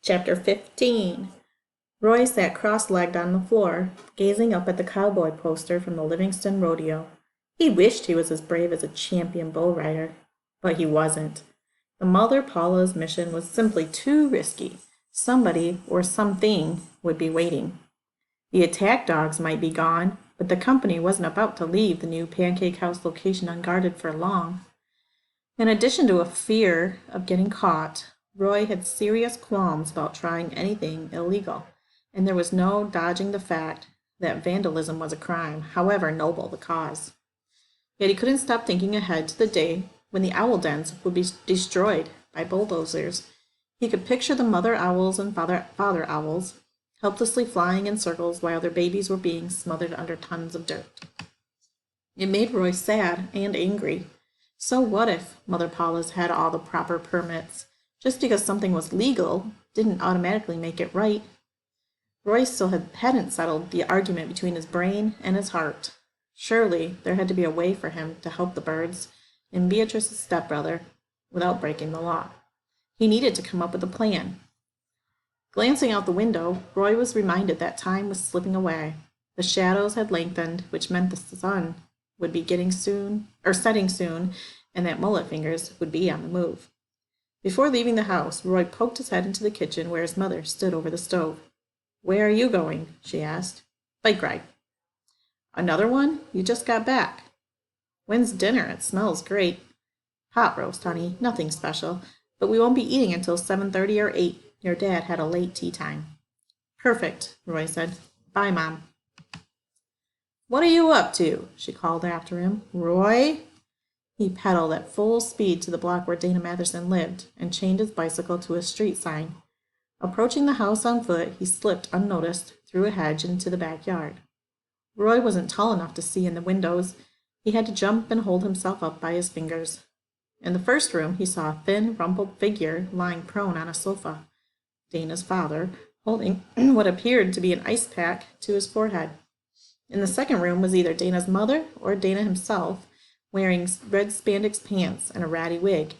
Chapter 15. Roy sat cross-legged on the floor, gazing up at the cowboy poster from the Livingston Rodeo. He wished he was as brave as a champion bull rider, but he wasn't. The Mother Paula's mission was simply too risky. Somebody or something would be waiting. The attack dogs might be gone, but the company wasn't about to leave the new Pancake House location unguarded for long. In addition to a fear of getting caught, Roy had serious qualms about trying anything illegal, and there was no dodging the fact that vandalism was a crime, however noble the cause. Yet he couldn't stop thinking ahead to the day when the owl dens would be destroyed by bulldozers. He could picture the mother owls and father owls helplessly flying in circles while their babies were being smothered under tons of dirt. It made Roy sad and angry. So what if Mother Paula's had all the proper permits? Just because something was legal didn't automatically make it right. Roy still hadn't settled the argument between his brain and his heart. Surely there had to be a way for him to help the birds and Beatrice's stepbrother without breaking the law. He needed to come up with a plan. Glancing out the window, Roy was reminded that time was slipping away. The shadows had lengthened, which meant the sun would be setting soon, and that Mullet Fingers would be on the move. Before leaving the house, Roy poked his head into the kitchen where his mother stood over the stove. "Where are you going?" she asked. "Bike ride." "Another one? You just got back." "When's dinner? It smells great." "Pot roast, honey. Nothing special. But we won't be eating until 7:30 or 8. Your dad had a late tea time." "Perfect," Roy said. "Bye, Mom." "What are you up to?" she called after him. "Roy?" He pedaled at full speed to the block where Dana Matherson lived and chained his bicycle to a street sign. Approaching the house on foot, he slipped unnoticed through a hedge into the backyard. Roy wasn't tall enough to see in the windows. He had to jump and hold himself up by his fingers. In the first room, he saw a thin, rumpled figure lying prone on a sofa. Dana's father, holding what appeared to be an ice pack to his forehead. In the second room was either Dana's mother or Dana himself, wearing red spandex pants and a ratty wig.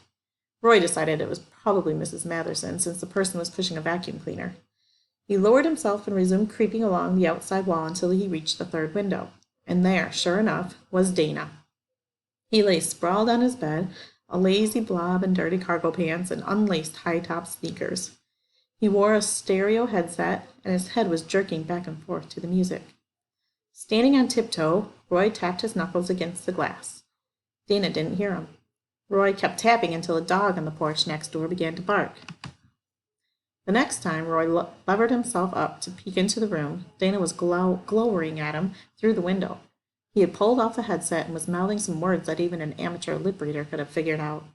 Roy decided it was probably Mrs. Matherson, since the person was pushing a vacuum cleaner. He lowered himself and resumed creeping along the outside wall until he reached the third window. And there, sure enough, was Dana. He lay sprawled on his bed, a lazy blob in dirty cargo pants and unlaced high-top sneakers. He wore a stereo headset, and his head was jerking back and forth to the music. Standing on tiptoe, Roy tapped his knuckles against the glass. Dana didn't hear him. Roy kept tapping until a dog on the porch next door began to bark. The next time Roy levered himself up to peek into the room, Dana was glowering at him through the window. He had pulled off the headset and was mouthing some words that even an amateur lip reader could have figured out.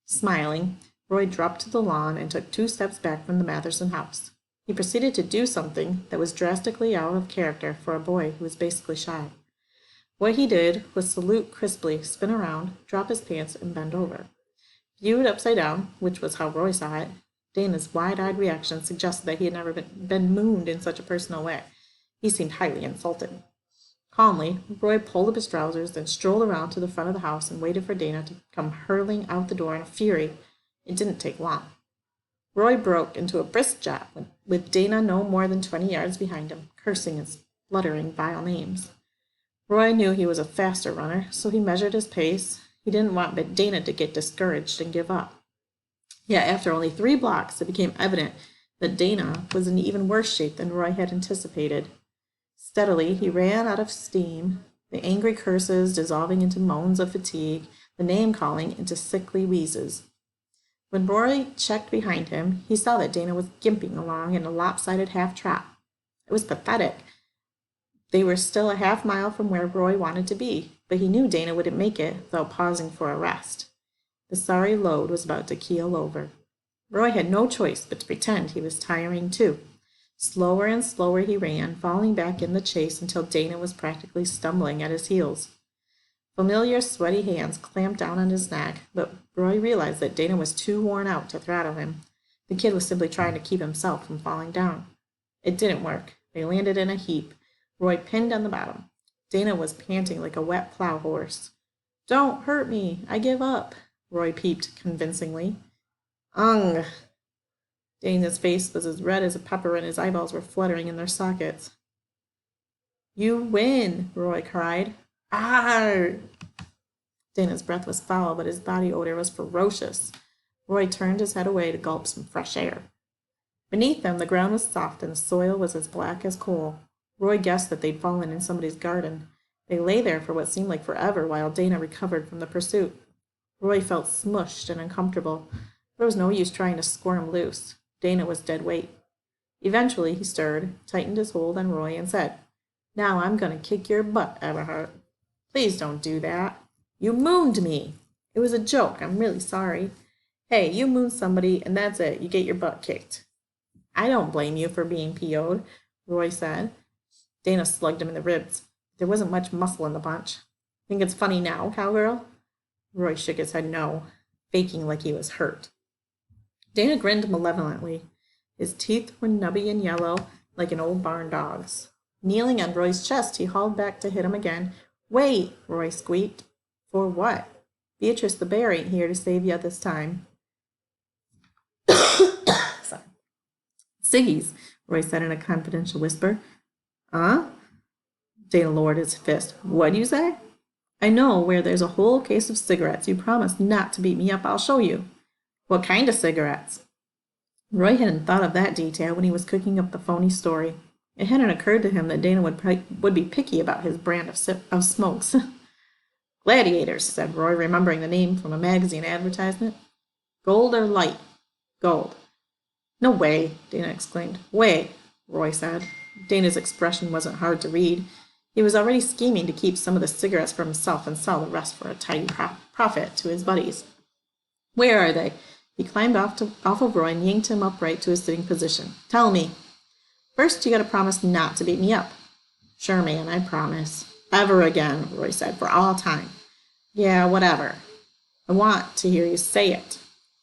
Smiling, Roy dropped to the lawn and took 2 steps back from the Matherson house. He proceeded to do something that was drastically out of character for a boy who was basically shy. What he did was salute crisply, spin around, drop his pants, and bend over. Viewed upside down, which was how Roy saw it, Dana's wide-eyed reaction suggested that he had never been mooned in such a personal way. He seemed highly insulted. Calmly, Roy pulled up his trousers, then strolled around to the front of the house and waited for Dana to come hurling out the door in a fury. It didn't take long. Roy broke into a brisk jog, with Dana no more than 20 yards behind him, cursing and spluttering vile names. Roy knew he was a faster runner, so he measured his pace. He didn't want Dana to get discouraged and give up. Yet after only 3 blocks, it became evident that Dana was in even worse shape than Roy had anticipated. Steadily, he ran out of steam, the angry curses dissolving into moans of fatigue, the name-calling into sickly wheezes. When Roy checked behind him, he saw that Dana was gimping along in a lopsided half-trot. It was pathetic. They were still a half-mile from where Roy wanted to be, but he knew Dana wouldn't make it without pausing for a rest. The sorry load was about to keel over. Roy had no choice but to pretend he was tiring too. Slower and slower he ran, falling back in the chase until Dana was practically stumbling at his heels. Familiar sweaty hands clamped down on his neck, but Roy realized that Dana was too worn out to throttle him. The kid was simply trying to keep himself from falling down. It didn't work. They landed in a heap, Roy pinned on the bottom. Dana was panting like a wet plow horse. "Don't hurt me. I give up," Roy peeped convincingly. "Ugh." Dana's face was as red as a pepper and his eyeballs were fluttering in their sockets. You win, Roy cried. Arr! Dana's breath was foul, but his body odor was ferocious. Roy turned his head away to gulp some fresh air. Beneath them, the ground was soft and the soil was as black as coal. Roy guessed that they'd fallen in somebody's garden. They lay there for what seemed like forever while Dana recovered from the pursuit. Roy felt smushed and uncomfortable. There was no use trying to squirm loose. Dana was dead weight. Eventually, he stirred, tightened his hold on Roy, and said, Now I'm going to kick your butt, Everhart. Please don't do that. You mooned me. It was a joke. I'm really sorry. Hey, you moon somebody, and that's it. You get your butt kicked. I don't blame you for being PO'd, Roy said. Dana slugged him in the ribs. There wasn't much muscle in the bunch. Think it's funny now, cowgirl? Roy shook his head no, faking like he was hurt. Dana grinned malevolently. His teeth were nubby and yellow, like an old barn dog's. Kneeling on Roy's chest, he hauled back to hit him again. Wait, Roy squeaked. For what? Beatrice the bear ain't here to save you this time. Sorry. Ciggies, Roy said in a confidential whisper. Huh? Dana lowered his fist. What'd you say? I know where there's a whole case of cigarettes. You promised not to beat me up. I'll show you. What kind of cigarettes? Roy hadn't thought of that detail when he was cooking up the phony story. It hadn't occurred to him that Dana would be picky about his brand of smokes. Gladiators, said Roy, remembering the name from a magazine advertisement. Gold or light? Gold. No way, Dana exclaimed. Way, Roy said. Dana's expression wasn't hard to read. He was already scheming to keep some of the cigarettes for himself and sell the rest for a tidy profit to his buddies. Where are they? He climbed off of Roy and yanked him upright to his sitting position. Tell me. First, you gotta promise not to beat me up. Sure, man, I promise. Ever again, Roy said, for all time. Yeah, whatever. I want to hear you say it.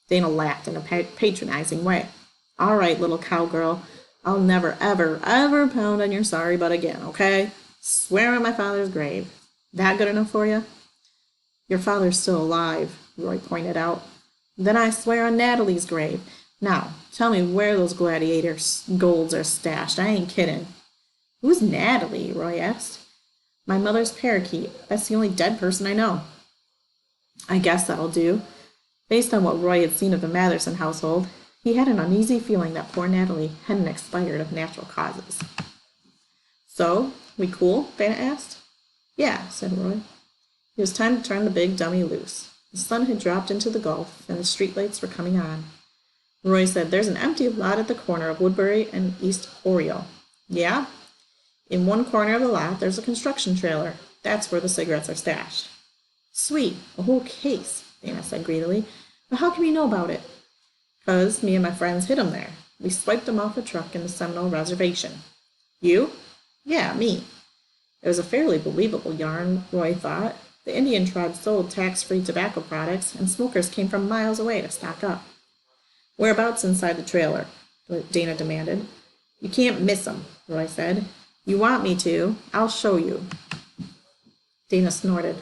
Dana laughed in a patronizing way. All right, little cowgirl. I'll never, ever, ever pound on your sorry butt again, okay? Swear on my father's grave. That good enough for you? Your father's still alive, Roy pointed out. Then I swear on Natalie's grave. Now, tell me where those gladiator golds are stashed. I ain't kidding. Who's Natalie? Roy asked. My mother's parakeet. That's the only dead person I know. I guess that'll do. Based on what Roy had seen of the Matherson household, he had an uneasy feeling that poor Natalie hadn't expired of natural causes. So, we cool? Dana asked. Yeah, said Roy. It was time to turn the big dummy loose. The sun had dropped into the gulf, and the streetlights were coming on. Roy said, There's an empty lot at the corner of Woodbury and East Oriole. Yeah? In one corner of the lot, there's a construction trailer. That's where the cigarettes are stashed. Sweet, a whole case, Dana said greedily. But how can we know about it? 'Cause me and my friends hid 'em there. We swiped 'em off a truck in the Seminole Reservation. You? Yeah, me. It was a fairly believable yarn, Roy thought. The Indian tribe sold tax-free tobacco products, and smokers came from miles away to stock up. Whereabouts inside the trailer? Dana demanded. You can't miss 'em, Roy said. You want me to? I'll show you. Dana snorted.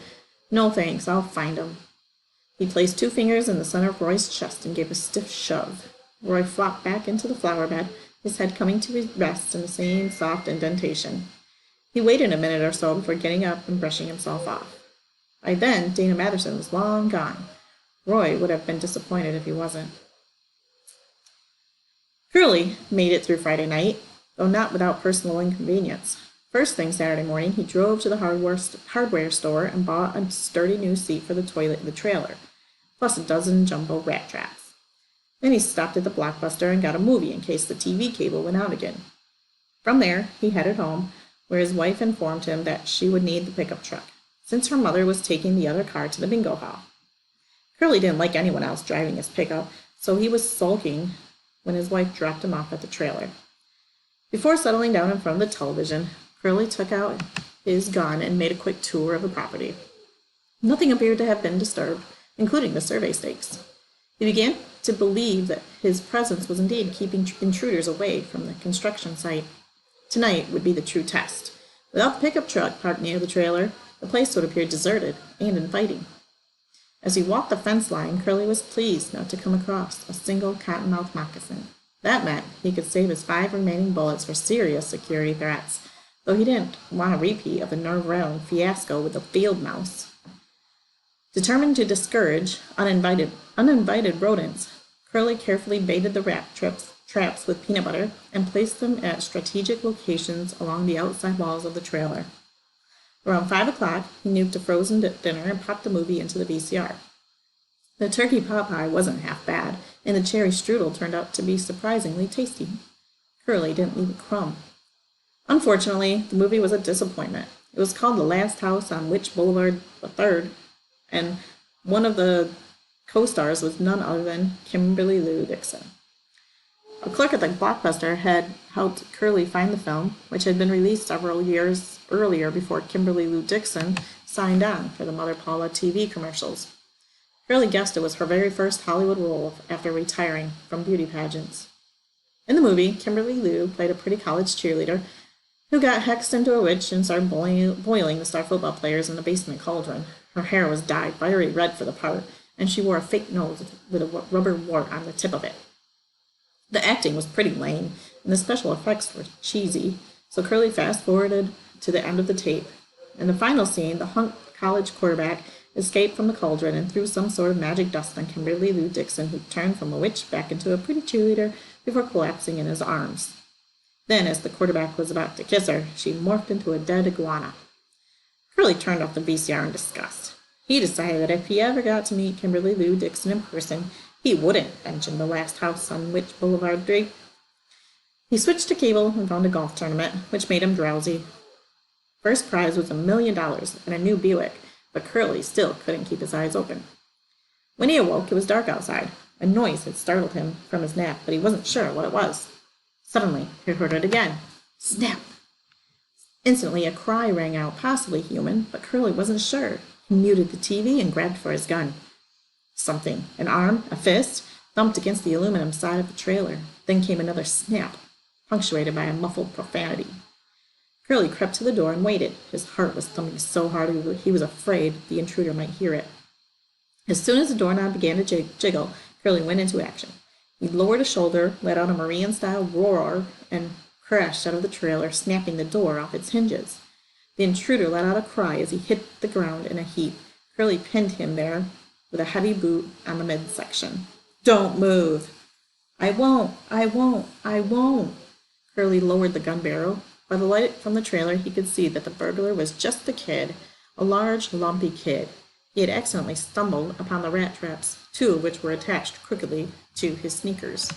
No thanks, I'll find 'em. He placed 2 fingers in the center of Roy's chest and gave a stiff shove. Roy flopped back into the flower bed, his head coming to his rest in the same soft indentation. He waited a minute or so before getting up and brushing himself off. By then, Dana Matherson was long gone. Roy would have been disappointed if he wasn't. Curly made it through Friday night, though not without personal inconvenience. First thing Saturday morning, he drove to the hardware store and bought a sturdy new seat for the toilet in the trailer, plus a dozen jumbo rat traps. Then he stopped at the Blockbuster and got a movie in case the TV cable went out again. From there, he headed home, where his wife informed him that she would need the pickup truck, since her mother was taking the other car to the bingo hall. Curly didn't like anyone else driving his pickup, so he was sulking when his wife dropped him off at the trailer. Before settling down in front of the television, Curly took out his gun and made a quick tour of the property. Nothing appeared to have been disturbed, including the survey stakes. He began to believe that his presence was indeed keeping intruders away from the construction site. Tonight would be the true test. Without the pickup truck parked near the trailer, the place would appear deserted and inviting. As he walked the fence line, Curly was pleased not to come across a single cottonmouth moccasin. That meant he could save his 5 remaining bullets for serious security threats, though he didn't want a repeat of the nerve-wracking fiasco with the field mouse. Determined to discourage uninvited rodents, Curly carefully baited the rat traps with peanut butter and placed them at strategic locations along the outside walls of the trailer. Around 5 o'clock, he nuked a frozen dinner and popped the movie into the VCR. The turkey pot pie wasn't half bad, and the cherry strudel turned out to be surprisingly tasty. Curly didn't leave a crumb. Unfortunately, the movie was a disappointment. It was called The Last House on Witch Boulevard III, and one of the co-stars was none other than Kimberly Lou Dixon. A clerk at the Blockbuster had helped Curly find the film, which had been released several years earlier before Kimberly Lou Dixon signed on for the Mother Paula TV commercials. Curly guessed it was her very first Hollywood role after retiring from beauty pageants. In the movie, Kimberly Lou played a pretty college cheerleader who got hexed into a witch and started boiling the star football players in the basement cauldron. Her hair was dyed fiery red for the part, and she wore a fake nose with a rubber wart on the tip of it. The acting was pretty lame, and the special effects were cheesy, so Curly fast-forwarded to the end of the tape. In the final scene, the hunk college quarterback escaped from the cauldron and threw some sort of magic dust on Kimberly Lou Dixon, who turned from a witch back into a pretty cheerleader before collapsing in his arms. Then, as the quarterback was about to kiss her, she morphed into a dead iguana. Curly turned off the VCR in disgust. He decided that if he ever got to meet Kimberly Lou Dixon in person, he wouldn't mention The Last House on Witch Boulevard 3. He switched to cable and found a golf tournament, which made him drowsy. First prize was $1 million and a new Buick, but Curly still couldn't keep his eyes open. When he awoke, it was dark outside. A noise had startled him from his nap, but he wasn't sure what it was. Suddenly, he heard it again. Snap! Instantly, a cry rang out, possibly human, but Curly wasn't sure. He muted the TV and grabbed for his gun. Something, an arm, a fist, thumped against the aluminum side of the trailer. Then came another snap, punctuated by a muffled profanity. Curly crept to the door and waited. His heart was thumping so hard he was afraid the intruder might hear it. As soon as the doorknob began to jiggle, Curly went into action. He lowered a shoulder, let out a Marine-style roar, and crashed out of the trailer, snapping the door off its hinges. The intruder let out a cry as he hit the ground in a heap. Curly pinned him there with a heavy boot on the midsection. "Don't move!" "I won't! I won't! I won't!" Curly lowered the gun barrel. By the light from the trailer, he could see that the burglar was just a kid, a large, lumpy kid. He had accidentally stumbled upon the rat traps, 2 of which were attached crookedly to his sneakers.